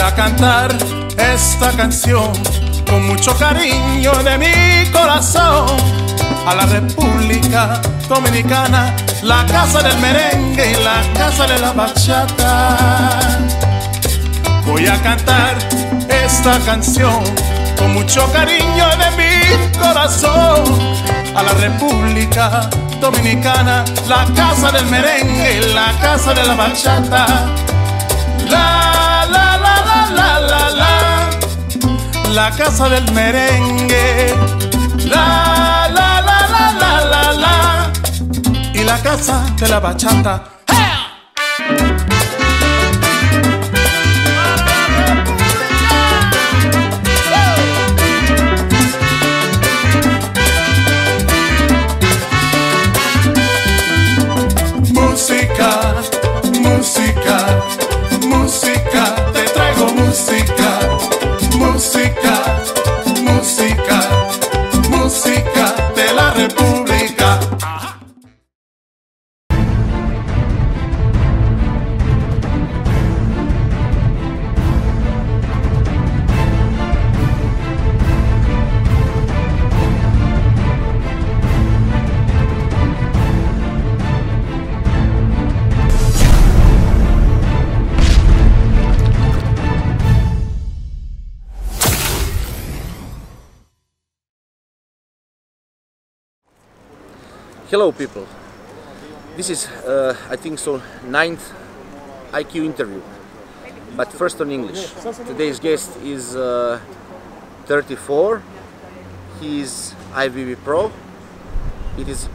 a cantar esta canción con mucho cariño de mi corazón a la República Dominicana, la casa del merengue y la casa de la bachata. Voy a cantar esta canción con mucho cariño de mi corazón a la República Dominicana, la casa del merengue y la casa de la bachata. La la la la la la la, la casa del merengue. La la la la la la la, y la casa de la bachata. Música, música, música, te traigo música, música, música, música de la República. Hello people, this is I think so 9th IQ interview, but first on English. Today's guest is 34, he is IVV Pro. It is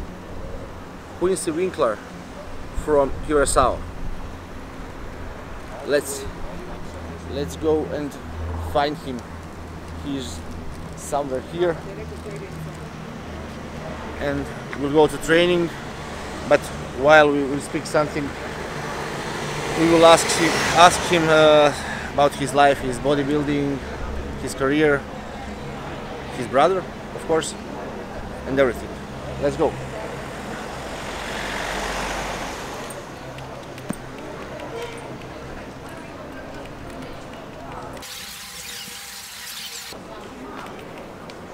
Quincy Winklaar from Curacao. Let's go and find him. He's somewhere here. And we'll go to training, but while we will speak something, we will ask him about his life, his bodybuilding, his career, his brother, of course, and everything. Let's go.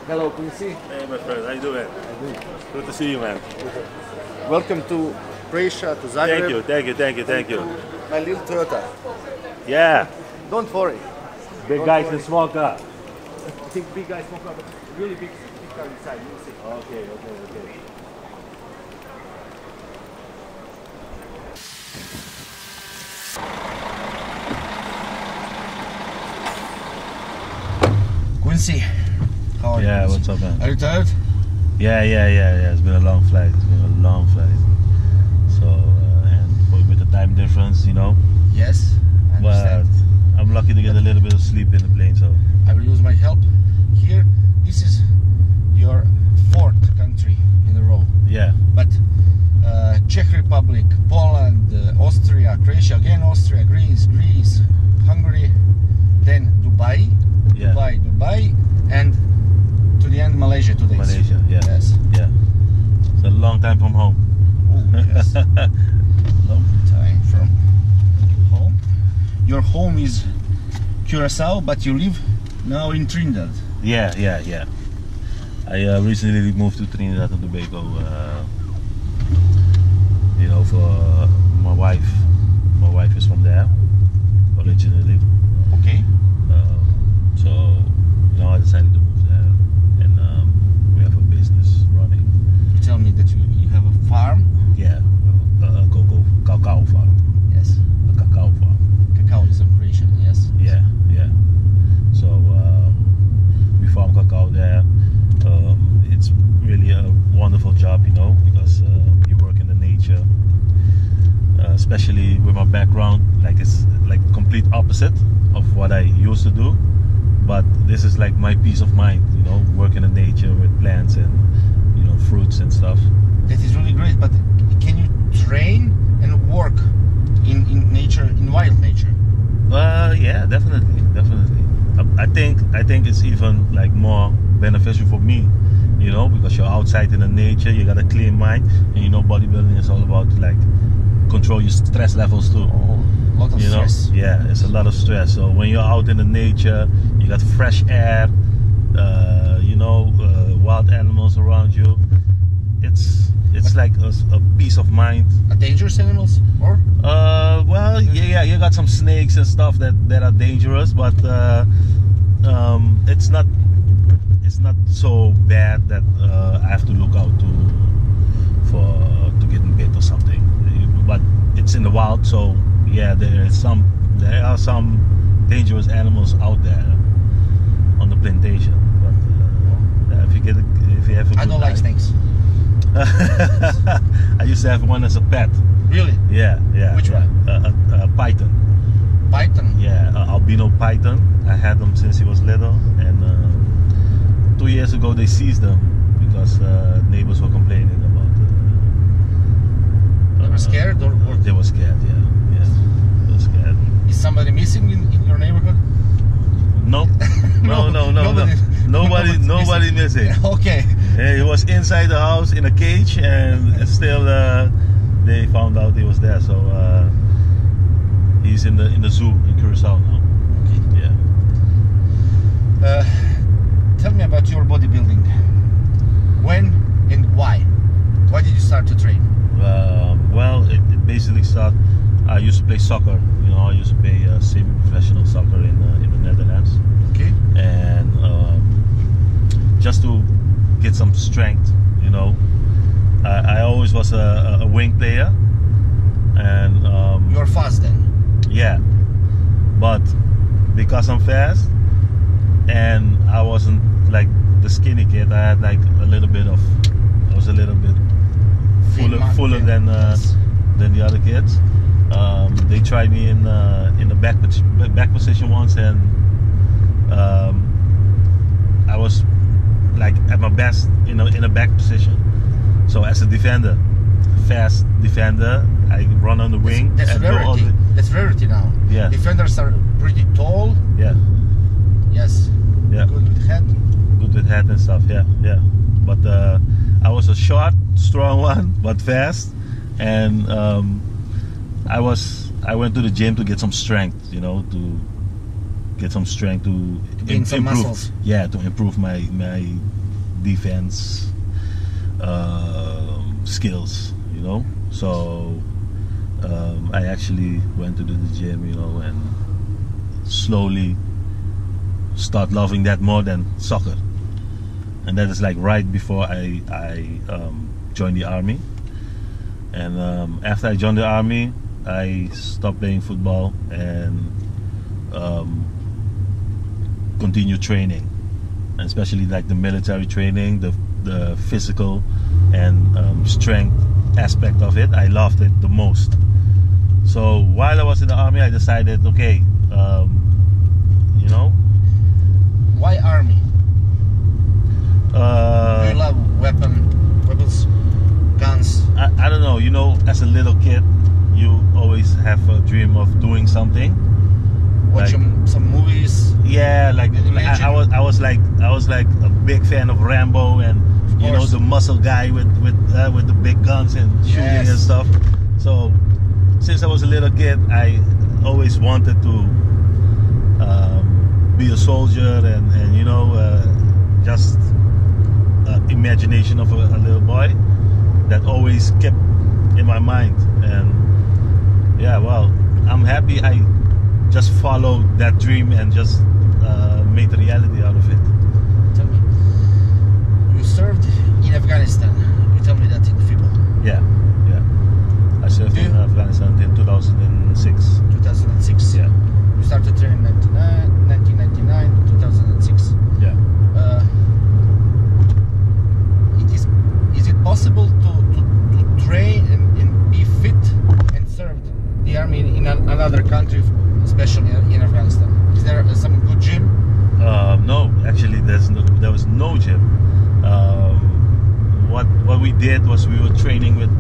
Hello, Quincy. Hey, my friend, how you doing? Good to see you, man. Welcome to Croatia, to Zagreb. Thank you. My little Toyota. Yeah, Don't worry. big guys in small car. I think big guys, small car, but really big car inside. You'll see. Okay. Quincy, how are you? Yeah, what's up, man? Are you tired? Yeah. It's been a long flight. So, and with the time difference, you know. Yes, I But understand. I'm lucky to get a little bit of sleep in the plane. So. I will use my help here. This is your 4th country in a row. Yeah. But Czech Republic, Poland, Austria, Croatia, again Austria, Greece, Hungary, then Dubai, Yeah. Dubai, and to the end Malaysia today. Malaysia. Yeah. Yes. Yeah. It's a long time from home. Oh, yes. Long time from home. Your home is Curacao, but you live now in Trinidad. Yeah. I recently moved to Trinidad and Tobago. You know, for my wife. My wife is from there originally. Okay. So, you know, I decided to move there, and we have a business running. You tell me that you have a farm. Yeah, a cacao farm. Yes. A cacao farm. Cacao is a Croatian. Yes. Yeah. So we farm cacao there. It's really a wonderful job, you know, because you work in the nature. Especially with my background, like it's like complete opposite of what I used to do. But this is like my peace of mind, you know, working in nature with plants and, you know, fruits and stuff. That is really great. But can you train and work in nature, in wild nature? Yeah, definitely. I think it's even like more beneficial for me, you know, because you're outside in the nature, you got a clear mind, and you know, bodybuilding is all about like control your stress levels too. Oh, lot of stress. Yeah, it's a lot of stress. So when you're out in the nature, you got fresh air, wild animals around you. It's like a peace of mind. Are dangerous animals, or? Well, yeah, you got some snakes and stuff that are dangerous, but it's not so bad that I have to look out to get bit or something. But it's in the wild, so yeah, there are some dangerous animals out there on the plantation. But if you have a I don't like snakes. I used to have one as a pet. Really? Yeah. Which one? A python. Python? Yeah, albino python. I had them since he was little, and 2 years ago they seized them because neighbors were complaining about. They were scared, or? They were scared. Yeah. They were scared. Is somebody missing in your neighborhood? No. Nobody missing. Okay. Yeah, he was inside the house in a cage, and still they found out he was there. So he's in the zoo in Curacao now. Okay. Yeah. Tell me about your bodybuilding. When and why? Why did you start to train? Well, it basically started. I used to play soccer. I used to play semi-professional soccer in the Netherlands. Okay. And just to get some strength, I always was a wing player, and you're fast then. Yeah, but because I'm fast and I wasn't like the skinny kid, I had like I was a little bit fuller than the other kids. They tried me in the back position once, and I was like at my best in a back position. So as a defender, fast defender, I run on the wing. That's rarity. That's rarity now. Yeah. Defenders are pretty tall. Yeah. Yes. Yeah. Good with head. Good with head and stuff. Yeah. But I was a short, strong one, but fast, and I went to the gym to get some strength. To get some strength to gain some improve. Muscles. Yeah, to improve my defense skills. So I actually went to the gym, and slowly start loving that more than soccer. And that is like right before I joined the army. And after I joined the army, I stopped playing football and continued training, and especially like the military training, the physical and strength aspect of it. I loved it the most. So while I was in the army, I decided, okay, why army? Do you love weapons, guns? I don't know. As a little kid, you always have a dream of doing something. Watch some movies. Yeah, like I was like a big fan of Rambo, and the muscle guy with the big guns and shooting and stuff. So since I was a little kid, I always wanted to be a soldier, and just imagination of a little boy that always kept in my mind. And yeah, well, I'm happy I just followed that dream and just made a reality out of it. Tell me, you served in Afghanistan. You told me that in football. Yeah. I served in Afghanistan in 2006. 2006. Yeah. You started training in 1999, 2006. Yeah. Is it possible to train and be fit and serve the army in another country, especially in Afghanistan? Is there some good gym? No, actually there was no gym. What we did was we were training with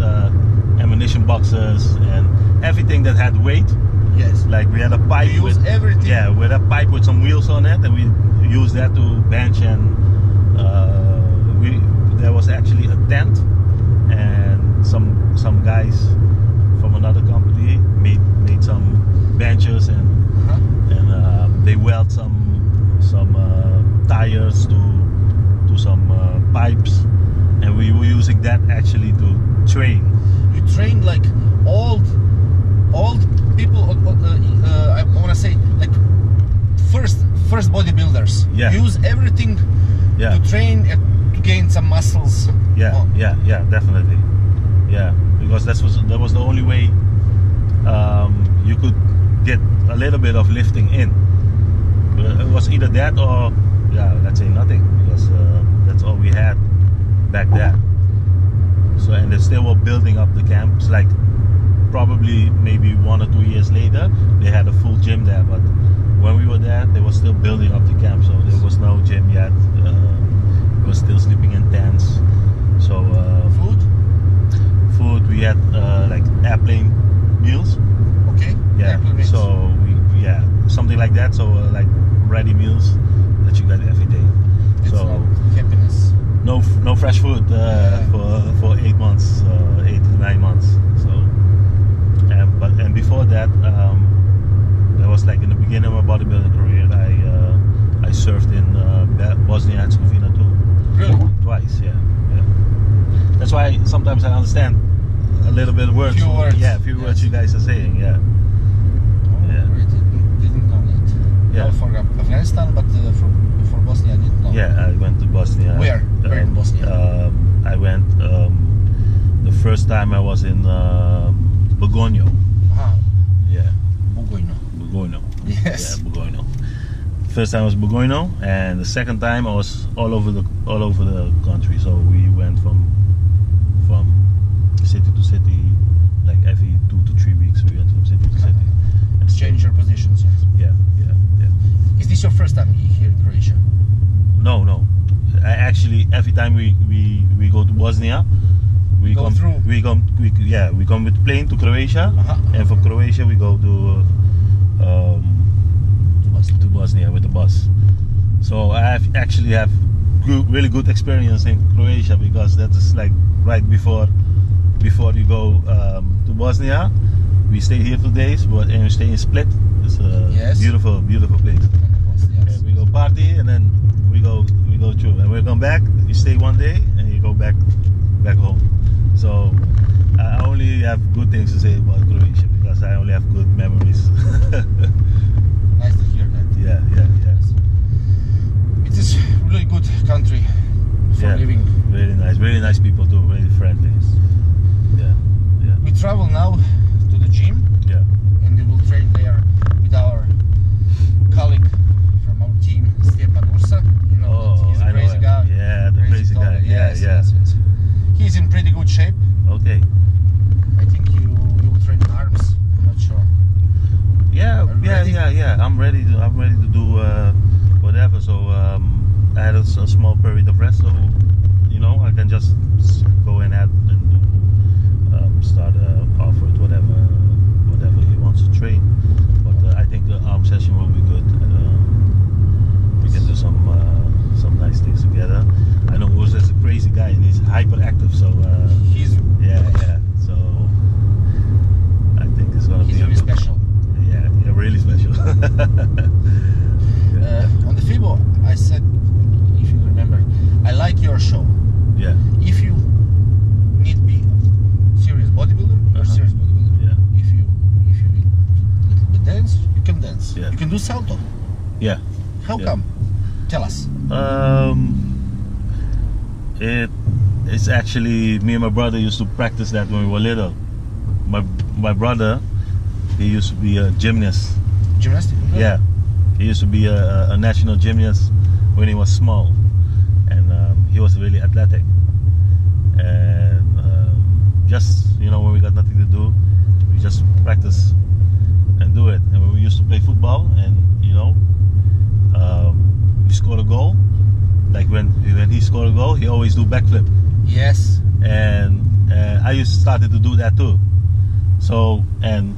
ammunition boxes and everything that had weight. Yes. Like we had a pipe with everything. Yeah, we had a pipe with some wheels on it, and we used that to bench. And there was actually a tent, and some guys from another company made some pipes, and we were using that actually to train. You train like old people. I want to say like first bodybuilders. Yeah. Use everything Yeah. to train to gain some muscles. Yeah, on. yeah, definitely. Yeah, because that was the only way you could get a little bit of lifting in. It was either that or, yeah, let's say nothing, because that's all we had back then. So, and they still were building up the camps. Like probably maybe 1 or 2 years later, they had a full gym there. But when we were there, they were still building up the camp. So there was no gym yet. We were still sleeping in tents. So food we had like airplane meals. Okay. Yeah. Airplane meals. So yeah, something like that. So like ready meals that you get every day. It's so not happiness. no fresh food for 8 months, 8 to 9 months. So and before that, that was like in the beginning of my bodybuilding career. I served in Bosnia and Herzegovina too. Really? Twice, yeah. That's why sometimes I understand a little bit of words. Few words. Yeah, a few words you guys are saying. Yeah. Oh, Yeah. I didn't know that. Yeah. No, for Afghanistan, but for Bosnia, I didn't know. Yeah, I went to Bosnia. Where? Where in Bosnia? I went the first time I was in Bugojno. Aha, Yeah, Bugojno. Bugojno. Yes. Yeah, Bugojno. First time was Bugojno, and the second time I was all over the country. So we went from city to city, like every 2 to 3 weeks. We went from city to city. And Change your positions. Yes. Yeah. Is this your first time here in Croatia? No. I actually every time we go to Bosnia, we Go come through. we come with plane to Croatia, and from Croatia we go to Bosnia with the bus. So I actually have really good experience in Croatia, because that is like right before you go to Bosnia. We stay here 2 days, and we stay in Split. It's a Yes. beautiful place. Yes. And we go party, and then we go through, and we come back. You stay 1 day, and you go back home. So I only have good things to say about Croatia, because I only have good memories. Nice to hear that. Yeah. It is really good country for living. Really nice people too, very friendly. Yeah. We travel now to the gym, Yeah. and we will train there with our colleague from our team, Stjepan Ursa. You know, that he's a I know crazy him. guy. Yeah, the crazy guy. Yes, Yeah. yes. He's in pretty good shape. Okay. I think you will train arms. I'm not sure. Yeah. Ready? I'm ready to do whatever. So I had a small period of rest, so I can just go and add and do, start off with whatever he wants to train. But I think the arm session will be good. We can do some nice things together. I know Urs is a crazy guy and he's hyperactive, so He's So I think it's gonna be really special. Yeah, really special. On the FIBO, I said, if you remember, I like your show. Yeah. If you need to be serious bodybuilder, you're serious bodybuilder. Yeah. If you need a little bit dance, you can dance. Yeah. You can do salto. Yeah. How come? Tell us. It's actually me and my brother used to practice that when we were little. My brother, he used to be a gymnast. Gymnastics? Yeah, he used to be a national gymnast when he was small, and he was really athletic. And just when we got nothing to do, we just practice and do it. And when we used to play football, and we scored a goal. Like when he scored a goal, he always do backflip. Yes. And I started to do that too. So, and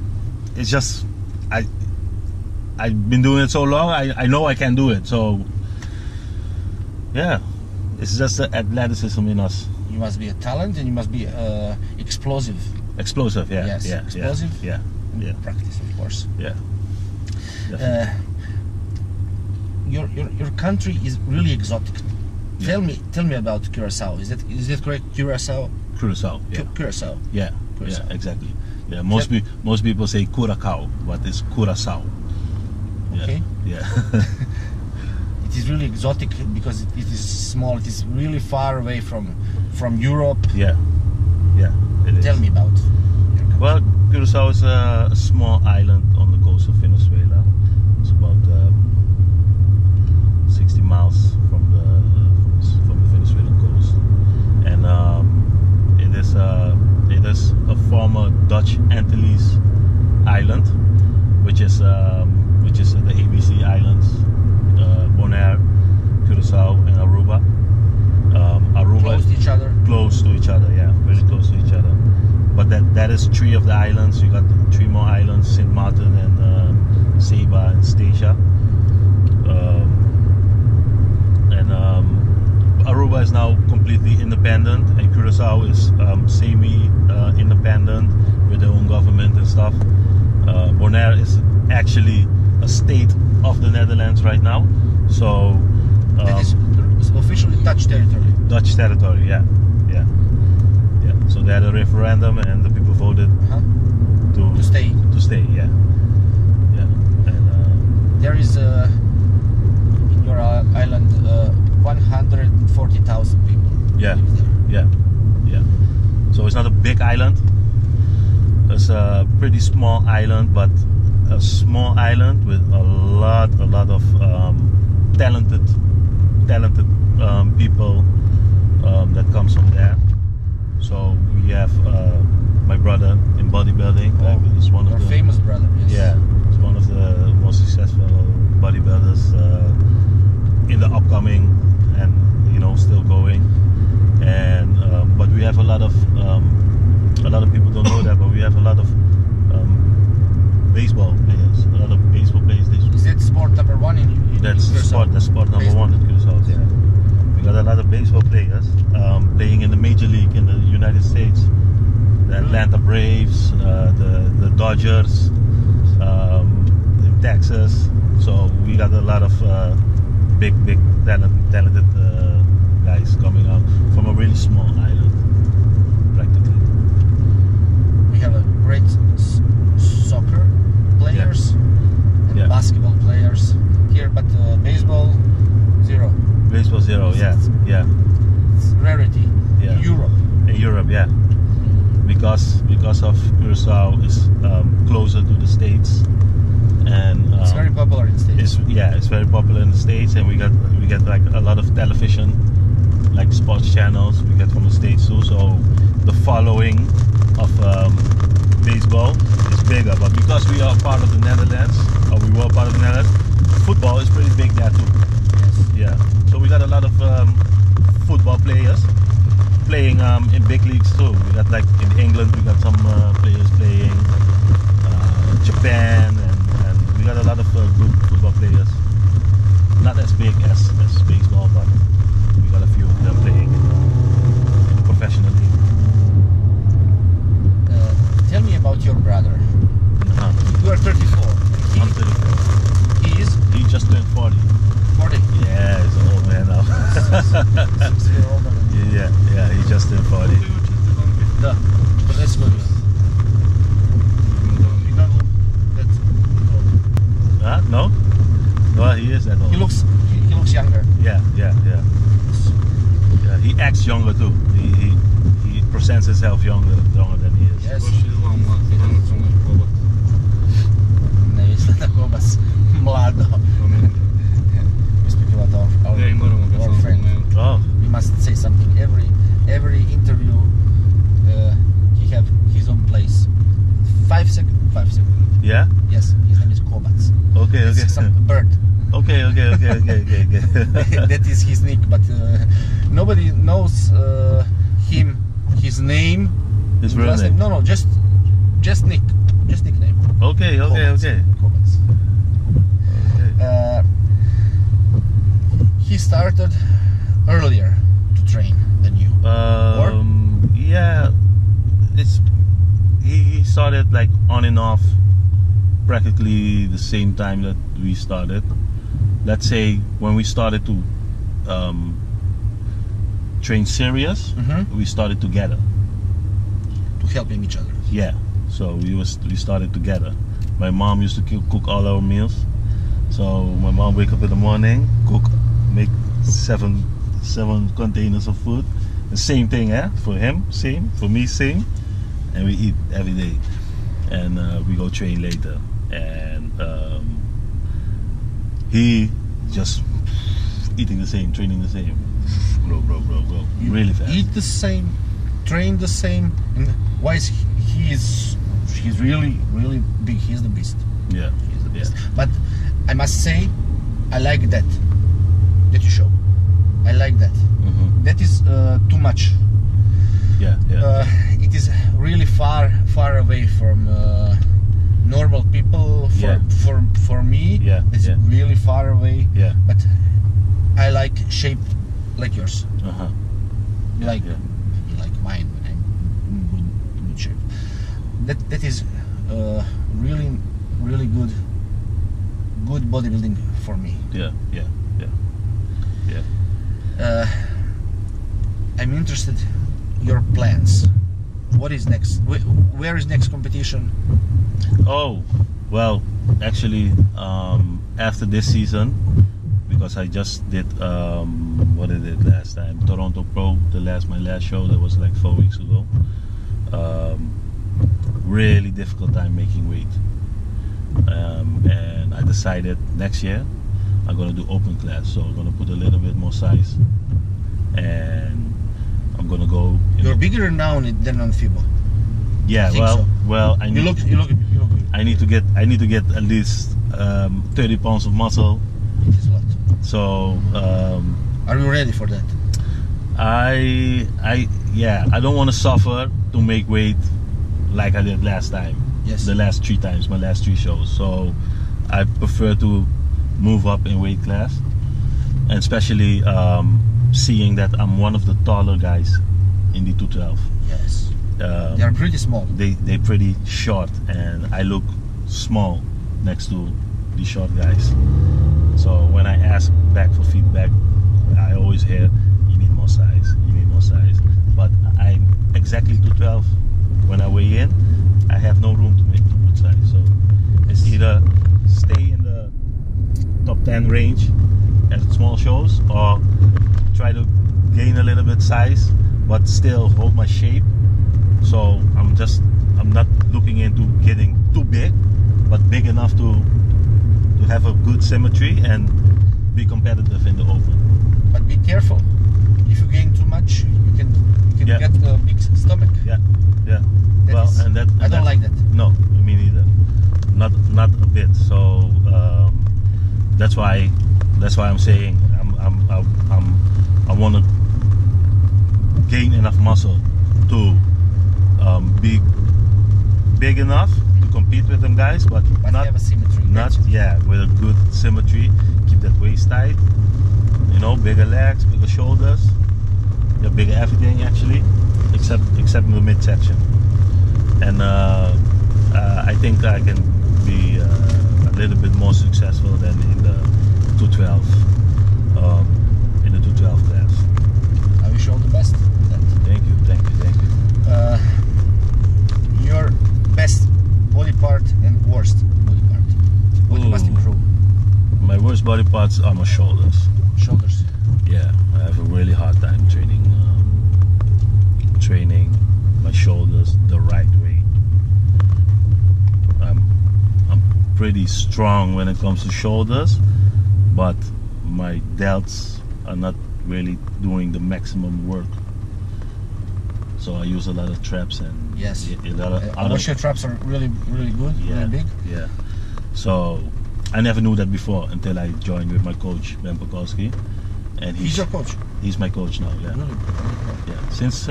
it's just I've been doing it so long, I know I can do it. So yeah, it's just the athleticism in us. You must be a talent, and you must be explosive. Explosive, yeah. Yes, Yeah, explosive. Yeah. Yeah. Practice, of course. Yeah. Your country is really exotic. Tell me about Curacao. Is it correct? Curacao. Curacao. Yeah. Curacao. Yeah. Curacao. Yeah. Exactly. Yeah. Most people say Curacao, but it's Curacao. Yeah. Okay. Yeah. It is really exotic because it is small. It is really far away from Europe. Yeah. Yeah. It is. Tell me about. Well, Curacao is a small island on the coast of Venezuela. It's about 60 miles from the Venezuelan coast, and it is a former Dutch Antilles island, which is the ABC Islands, Bonaire, Curacao, and Aruba. Aruba Close to each other. Close to each other, yeah, very close to each other. But that is 3 of the islands. You got 3 more islands: St. Martin and Saba and Stasia. Aruba is now completely independent, and Curacao is semi-independent with their own government and stuff. Bonaire is actually a state of the Netherlands right now, so that is officially Dutch territory. Dutch territory, yeah. So they had a referendum, and the people voted to stay. To stay, yeah. And there is in your island 140,000 people. Yeah, yeah. So it's not a big island. It's a pretty small island, but a small island with a lot of talented people that comes from there. So we have my brother in bodybuilding. He's one of the famous brother. Yes. Yeah, he's one of the most successful bodybuilders in the upcoming, and still going. And but we have a lot of people don't know that, but we have a lot of baseball players. A lot of baseball players. Is it sport number 1 in That's sport number baseball. 1 in Curacao. Yeah. We got a lot of baseball players playing in the major league in the United States. The Atlanta Braves, the Dodgers, in Texas. So we got a lot of big talented guys coming out from a really small island, practically. We have a great soccer players and basketball players here, but baseball 0. Baseball 0, yeah. It's rarity. Yeah. In Europe, yeah. Because of Curacao is closer to the States, and it's very popular in the States. It's very popular in the States, and we get like a lot of television, like sports channels. We get from the States too. So the following of baseball is bigger, but because we are part of the Netherlands, or we were part of the Netherlands, football is pretty big there too. Yeah, so we got a lot of football players playing in big leagues too. We got like in England, we got some players playing, Japan, and we got a lot of good football players. Not as big as baseball, but we got a few of them playing in the professional league. Tell me about your brother. You are 34. I'm 34. He just turned 40. 40? Yeah, he's an old man now. 6 years older than you. Yeah, he just turned 40. Да, let's go. You don't look that old. No? Well, he is that old. He looks younger. Yeah. He acts younger too. He presents himself younger than he is. Yes. Ne izgleda kao vas mlado. We speak about our friend. Oh. We must say something. Every interview, he have his own place. 5 seconds. Yeah? Yes, his name is Kovac. Okay. It's some bird. Okay. That is his nick, but nobody knows him, his name. His real name? No, just nickname. Okay. Kovac. He started earlier to train than you. Yeah, he started like on and off, practically the same time that we started. Let's say when we started to train serious, we started together. To helping each other. Yeah, so we started together. My mom used to cook all our meals. So my mom wake up in the morning, make seven containers of food. The same thing, for him, same, for me, same, and we eat every day. And we go train later, and he just eating the same, training the same, grow, really fast. Eat the same, train the same, and why is he's really big. He's the beast. Yeah, he's the beast. But I must say, I like that you show. I like that. That is too much. Yeah. It is really far away from normal people. For me, it's really far away. Yeah. But I like shape like yours. Like mine when I'm in good shape. That is really good bodybuilding for me. Yeah. I'm interested your plans. What is next? Where is next competition? Oh, well, actually, after this season, because I just did what I did last time, Toronto Pro, my last show, that was like 4 weeks ago. Really difficult time making weight, and I decided next year I'm gonna do open class, so I'm gonna put a little bit more size, and I'm gonna go. You're bigger now than on FIBO. Yeah, well, I need. You look good. I need to get at least 30 pounds of muscle. It is a lot. So. Are you ready for that? I don't want to suffer to make weight like I did last time. Yes. The last 3 times, my last 3 shows. So I prefer to move up in weight class, and especially seeing that I'm one of the taller guys in the 212. Yes. They are pretty small. They're pretty short, and I look small next to the short guys. So when I ask back for feedback, I always hear, you need more size, but I'm exactly 212. When I weigh in, I have no room to make too much size, so it's either stay in the top 10 range at small shows, or try to gain a little bit size but still hold my shape. So I'm not looking into getting too big, but big enough to have a good symmetry and be competitive in the open. But be careful. If you gain too much, you can get a big stomach. Yeah. I don't like that. No, me neither. Not a bit. So that's why I'm saying I want to gain enough muscle to be big enough to compete with them guys, but not have a symmetry. With a good symmetry. Keep that waist tight. You know, bigger legs, bigger shoulders. Yeah, bigger everything actually, except in the midsection. And I think I can be a little bit more successful than in the 212. In the 212 class. I wish you all the best. Thank you. Your best body part and worst body part. What you must improve? My worst body parts are my shoulders. Shoulders. Yeah, I have a really hard time training my shoulders the right way. I'm pretty strong when it comes to shoulders, but my delts are not really doing the maximum work. So I use a lot of traps and your traps are really good, really big. Yeah. So I never knew that before until I joined with my coach Ben Pekulski, and he's your coach. He's my coach now. Yeah. Really? Yeah. Since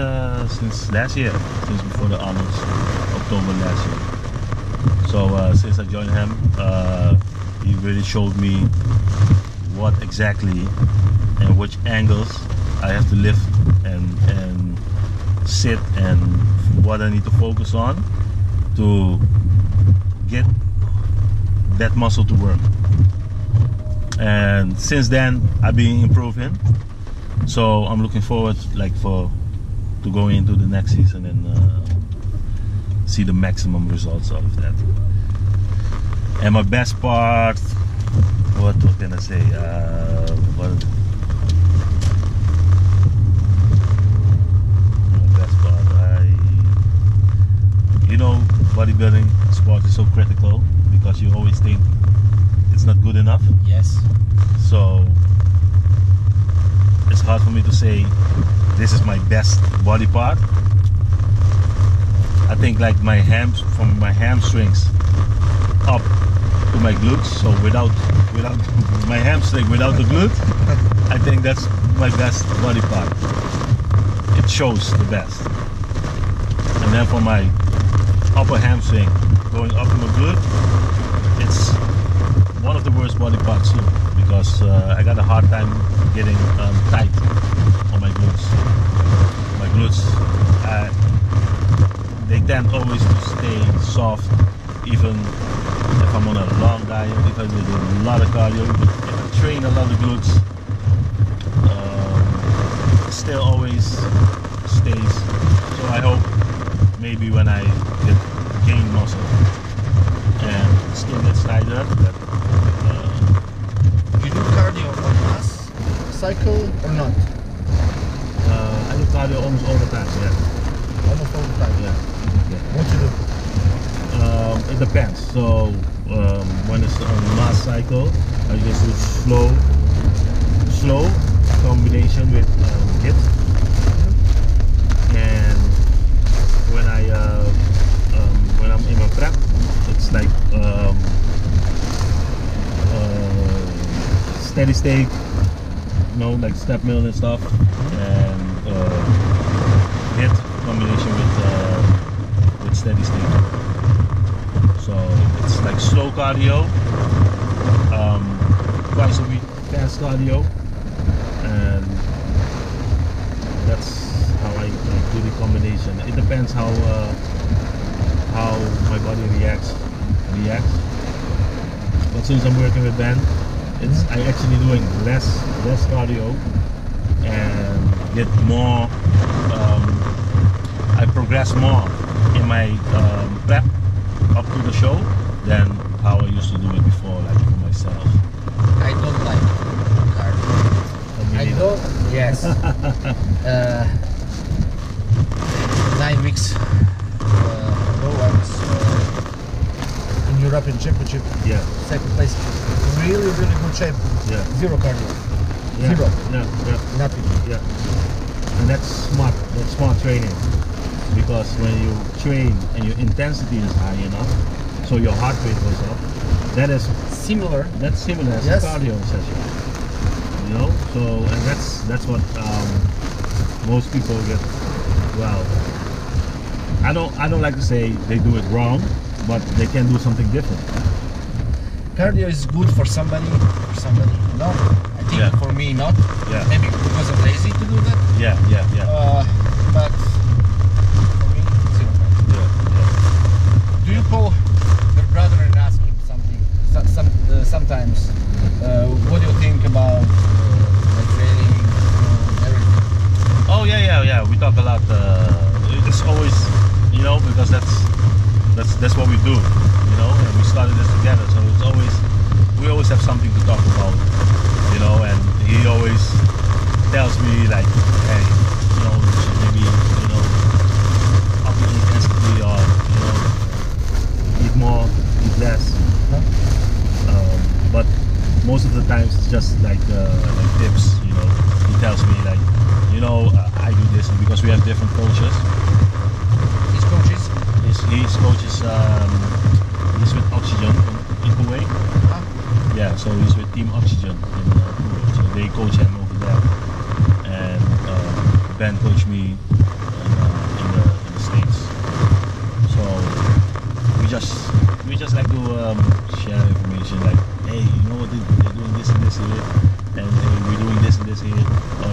last year, since before the Arnold's, October last year. So since I joined him, he really showed me what exactly and which angles I have to lift and sit, and what I need to focus on to get that muscle to work. And since then I've been improving, So I'm looking forward to going into the next season and see the maximum results out of that. And my best part, what can I say? My best part, bodybuilding sport is so critical because you always think it's not good enough. Yes. So it's hard for me to say this is my best body part. I think like from my hamstrings up to my glutes, so without my hamstring, without the glute, I think that's my best body part. It shows the best. And then for my upper hamstring going up to my glute, it's one of the worst body parts too, because I got a hard time getting tight on my glutes. My glutes, they tend always to stay soft, even if I'm on a long diet, if I do a lot of cardio, if I train a lot of glutes, it still always stays. So I hope maybe when I gain muscle and skin gets tighter, that you do cardio on mass cycle or not? I do cardio almost all the time, yeah. Almost all the time? Yeah. What you do? It depends. So when it's on mass cycle, I just do slow combination with HIIT. And when I'm in my prep, it's like steady state, like step mill and stuff, and HIIT combination with steady state. So it's like slow cardio, twice a week, fast cardio, and that's how I do the combination. It depends how my body reacts. But since I'm working with Ben, I actually doing less cardio and get more. I progress more in my prep up to the show than how I used to do it before, like for myself. I don't like cardio. I don't. Yes. 9 weeks ago, I was in European Championship. Yeah. Second place. Really good shape. Yeah. Zero cardio. Yeah. Zero. Yeah. Nothing. Yeah. And that's smart. That's smart training. Because when you train and your intensity is high enough, so your heart rate goes up, that's similar as yes. a cardio session. So and that's what most people get. Well, I don't like to say they do it wrong, but they can do something different. Cardio is good for somebody. No, I think for me not. Yeah. Maybe because I'm lazy to do that. Yeah. But for me, zero. Yeah. Do you call your brother and ask him something? Sometimes, what do you think about my training, everything? Oh yeah. We talk a lot. It's always, because that's what we do, and we started this together. So we always have something to talk about, and he always tells me like, hey, maybe up the intensity or eat more, eat less. But most of the times it's just like tips. He tells me like, I do this because we have different coaches. His coaches? His coaches. He's with Oxygen in Kuwait. Yeah, so he's with Team Oxygen in Kuwait. So they coach him over there, and Ben coached me in the States. So we just like to share information, like, hey, they're doing this and this here, and hey, we're doing this and this here.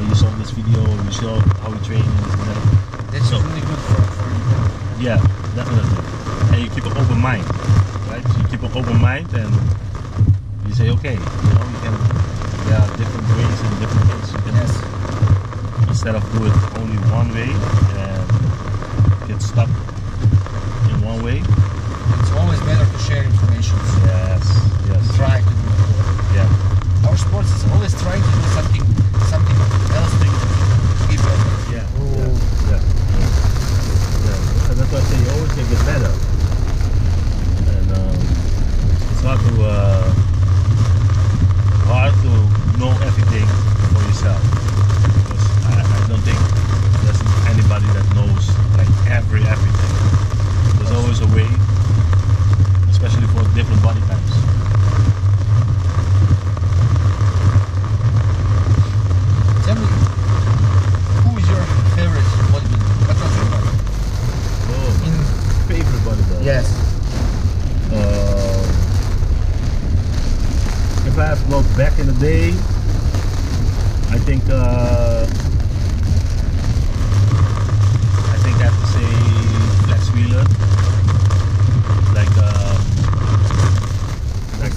You saw this video, you saw how we train and this and that. That's really good for you. Yeah, definitely. And you keep an open mind, right? So you keep an open mind and you say, okay, there are different ways and different things you can instead of do it only one way and get stuck in one way. It's always better to share information. Yes, yes. Try to do it. Yeah. Our sports is always trying to do something else to be better. Yeah. Yeah. Yeah. That's why I say you always can get better. And it's hard to know everything for yourself. Because I don't think there's anybody that knows like everything. There's always a way, especially for different body types. Tell me, who is your favorite bodybuilder? What was your body? Oh, favorite bodybuilder? Yes. If I have to look back in the day, I think I have to say Flex Wheeler. Like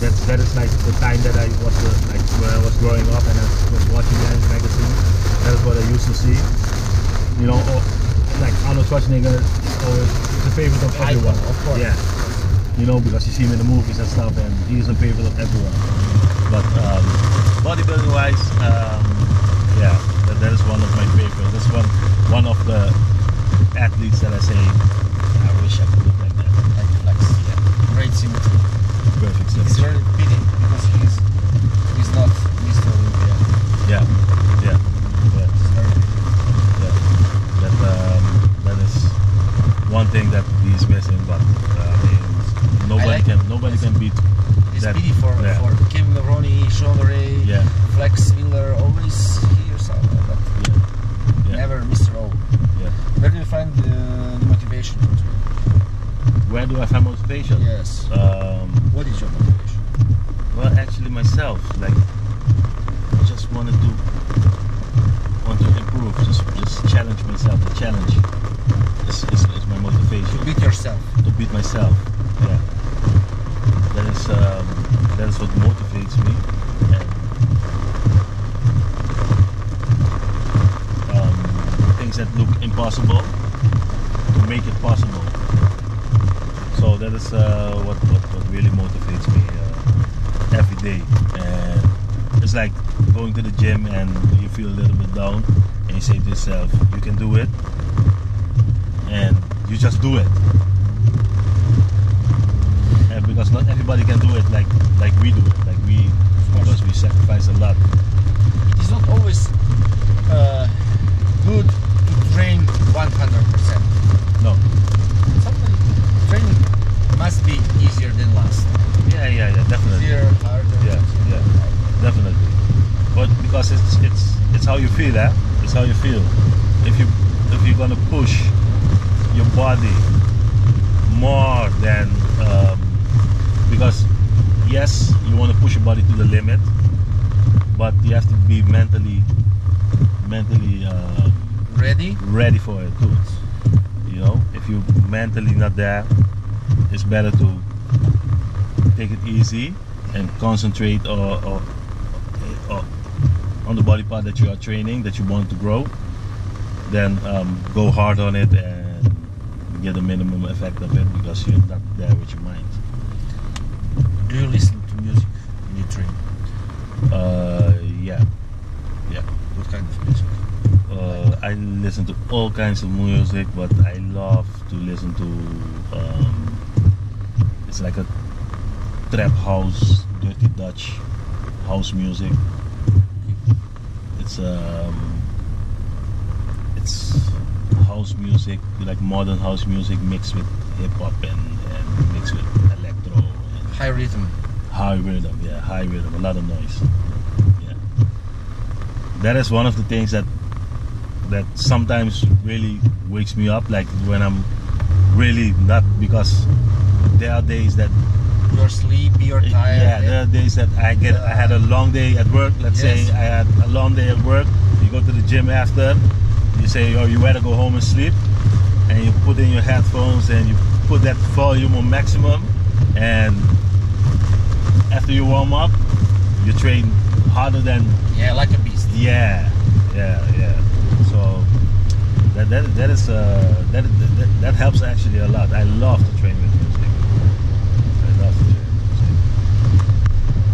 that is like the time that I was like when I was growing up and I was watching Men's Magazine. That is what I used to see. You know, like Arnold Schwarzenegger is always the favorite of everyone. Of course. Yeah. You know, because you see him in the movies and stuff, and he is a favorite of everyone. But bodybuilding wise, yeah, that is one of my favorites. That's one of the athletes that I say, I wish I could look like that. Like Flex. Yeah. Great symmetry. Perfect It's symmetry. very pity because he's not Mr. Olympia. Yeah, yeah, yeah, It's very pity. yeah. That is one thing that he's missing, but nobody can beat It's that. pity for Kevin Ronnie, Sean Ray, Yeah. Flex Wheeler, always here somewhere, but Yeah. never Mr. O. Yeah. Where do you find the motivation for training? Where do I find motivation? Yes. What is your motivation? Well, actually myself, like I just want to improve, just challenge myself. The challenge is my motivation. To beat yourself. To beat myself. Yeah. That is what motivates me. And things that look impossible to make it possible. So that is what really motivates me every day. And it's like going to the gym and you feel a little bit down and you say to yourself, you can do it, and you just do it. And because not everybody can do it like we do it, because we sacrifice a lot. It is not always good to train 100%. No. Sometimes training must be easier than last. Yeah, definitely. Easier, harder. Yeah, definitely. But because it's how you feel, eh? It's how you feel. If you're gonna push your body more than because yes, you want to push your body to the limit, but you have to be mentally Ready for it too. You know, if you're mentally not there, it's better to take it easy and concentrate or on the body part that you are training, that you want to grow. Then go hard on it and get a minimum effect of it, because you're not there with your mind. Do you listen to music when you train? Yeah. What kind of music? I listen to all kinds of music, but I love to listen to it's like a trap house, dirty Dutch house music. It's house music, like modern house music mixed with hip hop and mixed with electro. And High rhythm. high rhythm, a lot of noise. Yeah, that is one of the things that sometimes really wakes me up, like when I'm really not, because there are days that You're sleepy, you're tired. yeah, there are days that I had a long day at work. Let's say I had a long day at work. You go to the gym after, you say, oh, you better go home and sleep, and you put in your headphones and you put that volume on maximum, and after you warm up, you train harder than Yeah, like a beast. yeah. So that helps actually a lot. I love to train with music. I love to train with music.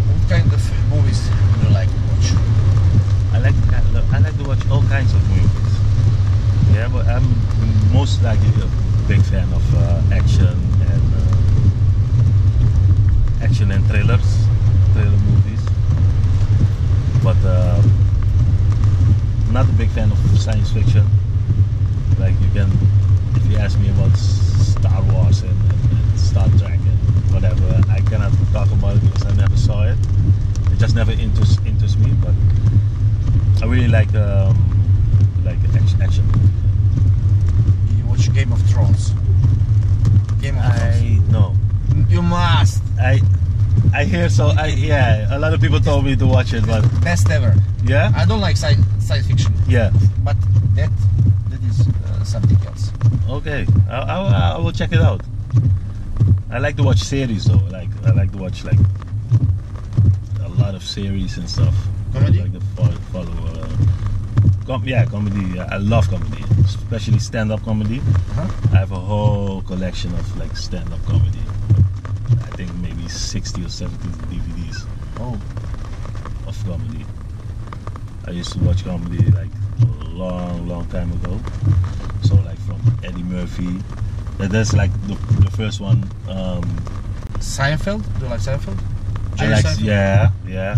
What kind of movies do you like to watch? I like to watch all kinds of movies. Yeah, but I'm most likely a big fan of action and thriller movies. But not a big fan of science fiction. Like if you ask me about Star Wars and Star Trek and whatever, I cannot talk about it because I never saw it. It just never interests me. But I really like action. You watch Game of Thrones? No. You must. I hear so. Yeah, a lot of people told me to watch it, but Best ever. yeah, I don't like science fiction, yeah. but that is something else. Okay, I will check it out. I like to watch series though. I like to watch like a lot of series and stuff. Comedy? I like to follow. Comedy. Yeah, I love comedy, especially stand-up comedy. Uh-huh. I have a whole collection of like stand-up comedy. I think maybe 60 or 70 DVDs Oh, of comedy. I used to watch comedy like a long time ago. So like from Eddie Murphy. That's like the first one. Seinfeld? Do you like Seinfeld? I Jerry like, Seinfeld?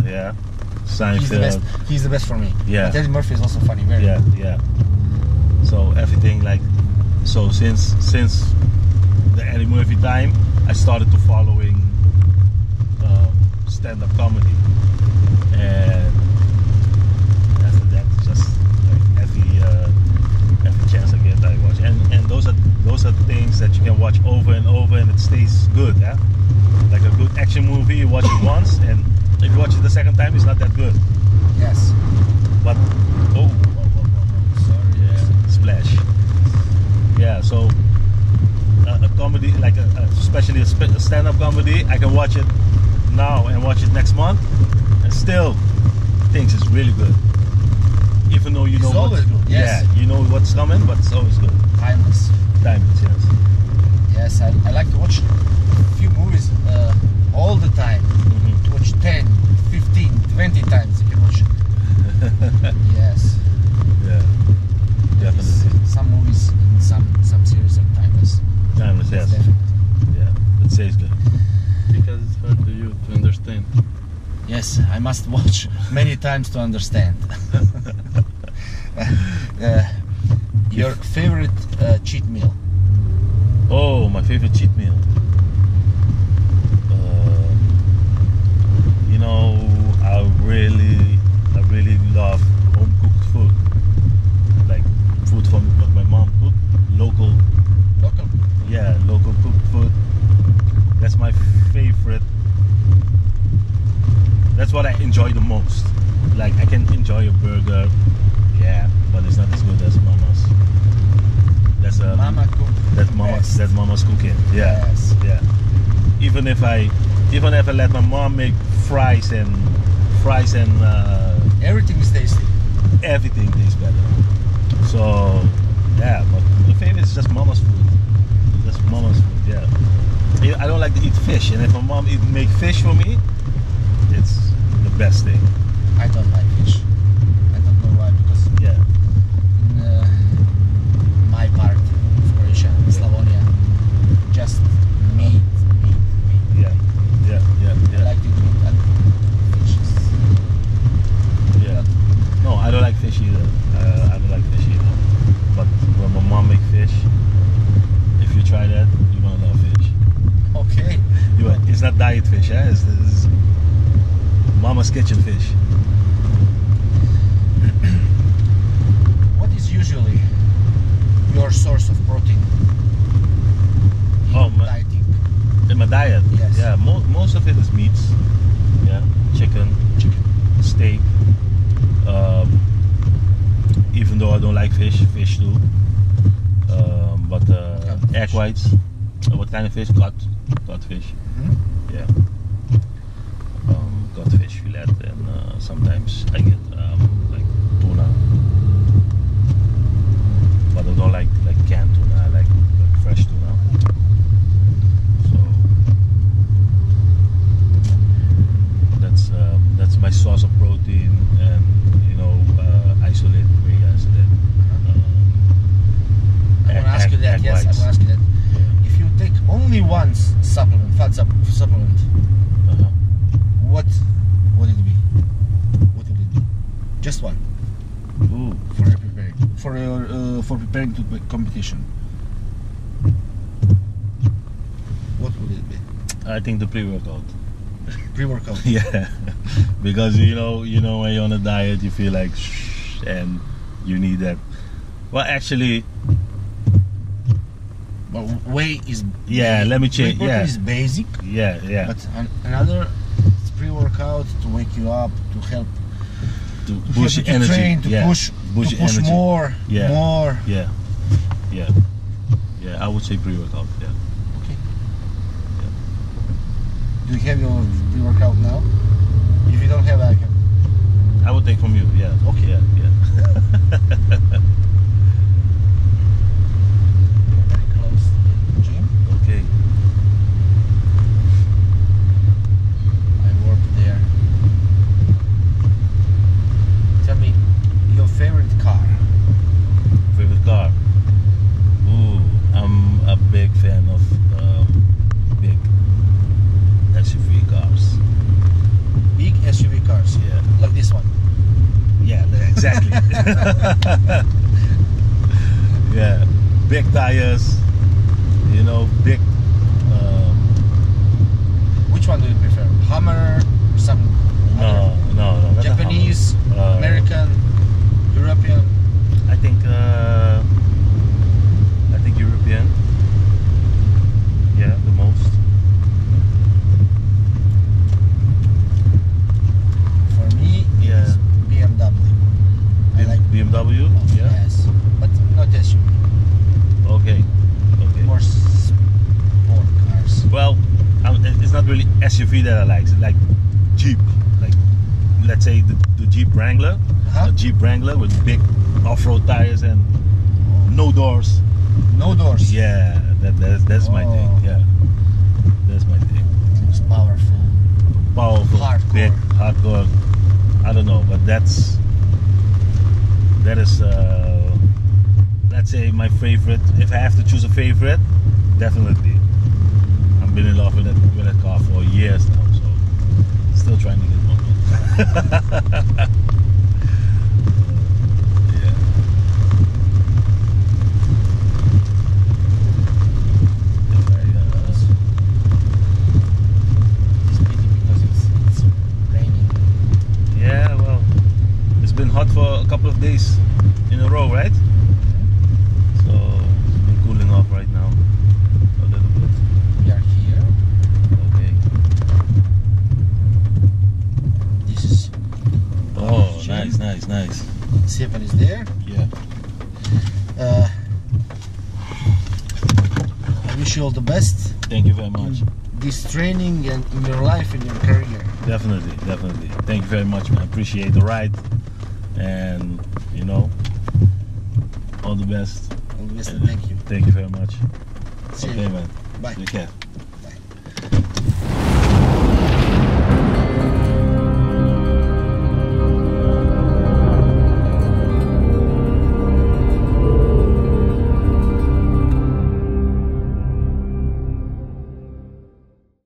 yeah. Seinfeld. He's the best. He's the best for me. Yeah. But Eddie Murphy is also funny. Very. Yeah. So everything like, so since the Eddie Murphy time, I started to following stand-up comedy, and after that, just like every chance I get, I watch. And those are things that you can watch over and over, and it stays good. Yeah, like a good action movie, you watch it once, and if you watch it the second time, it's not that good. Yes. But Sorry. yeah, splash. Yeah, so a comedy, like especially a stand-up comedy, I can watch it now and watch it next month, and still thinks it's really good. Even though you know It's always good. Yes. Yeah, you know what's coming, but it's always good. Timeless. Timeless, yes. Yes, I like to watch a few movies all the time. Mm-hmm. To watch 10, 15, 20 times if you watch. Yes. Yeah, definitely. Some movies in some series are timeless. Timeless, yes. Definitely. Yeah, it says good. Because it's hard to you to understand. Yes, I must watch many times to understand. Your favorite cheat meal? Oh, my favorite cheat meal. You know, I really love home cooked food. Like food from what my mom cooked, local. Yeah, local cooked food. That's my favorite. That's what I enjoy the most. Like I can enjoy a burger, yeah, but it's not as good as mama's. That's Mama cook. That's mama's cooking. Yeah, Yes. yeah. Even if I let my mom make fries and Everything is tasty. everything tastes better. So yeah, but my favorite is just mama's food. Just mama's food. Yeah. I don't like to eat fish, and if my mom make fish for me, it's the best thing. I don't like fish. I don't know why, because Yeah. in my part of Croatia, Slavonia, just meat. Yeah. I like to eat that fish. Yeah. No, I don't like fish either. I don't like fish either. But when my mom make fish, if you try that, you're gonna love fish. Okay. It's not diet fish, eh? It's mama's kitchen fish. What is usually your source of protein in Oh, dieting? In my diet, Yes. yeah, most of it is meats. Yeah, chicken, steak. Even though I don't like fish too. But egg whites. What kind of fish? Codfish. Mhm. Yeah. Codfish fillet, and sometimes I get like tuna. But I don't supplement. Uh-huh. What would it be? What would it be? Just one Ooh. for preparing for preparing to the competition. What would it be? I think the pre-workout. Pre-workout. Yeah, because you know when you're on a diet, you feel like and you need that. Well, actually, Well, whey is yeah. Let me change. Whey protein Yeah, is basic, yeah. but another is pre-workout to wake you up, to help To to push help you energy. train, to Yeah. push energy. more, Yeah. more. Yeah. I would say pre-workout. Yeah. Okay. Do you have your pre-workout now? If you don't have, I can. I would take from you. Yeah. Okay. Yeah. Very close to the gym. Okay. I work there. Tell me your favorite car. Favorite car? Ooh, I'm a big fan of big SUV cars. Big SUV cars. Yeah. Like this one. Yeah, exactly. Yeah, big tires. You know, big. Which one do you prefer? Hummer? Some No, not a Japanese, Hummer. American, European? I think European. Yeah, the most. For me, Yeah. it's BMW. I like BMW. Yeah. Yes, but not SUV. Okay. More sport cars. Well, it's not really SUV that I like. It's like Jeep. Like, let's say the Jeep Wrangler. Huh? A Jeep Wrangler with big off-road tires and no doors. No doors. Yeah, that's my Oh. thing. Yeah, that's my thing. It's powerful. Powerful, Hardcore. big, hardcore. I don't know, but that is let's say my favorite. If I have to choose a favorite, definitely. I've been in love with that car for years now, so still trying to get one. Yeah. It's pity because it's raining. Yeah, well, it's been hot for a couple of days in a row, right? So it's been cooling off right now a little bit. We are here. Okay. This is Oh, gym. nice. Stefan is there. Yeah. I wish you all the best Thank you very much. in this training and in your life and your career. Definitely. Thank you very much, man. Appreciate the ride, and all the best. All the best and thank you. Thank you very much. See Okay, you. man. Bye. Take care.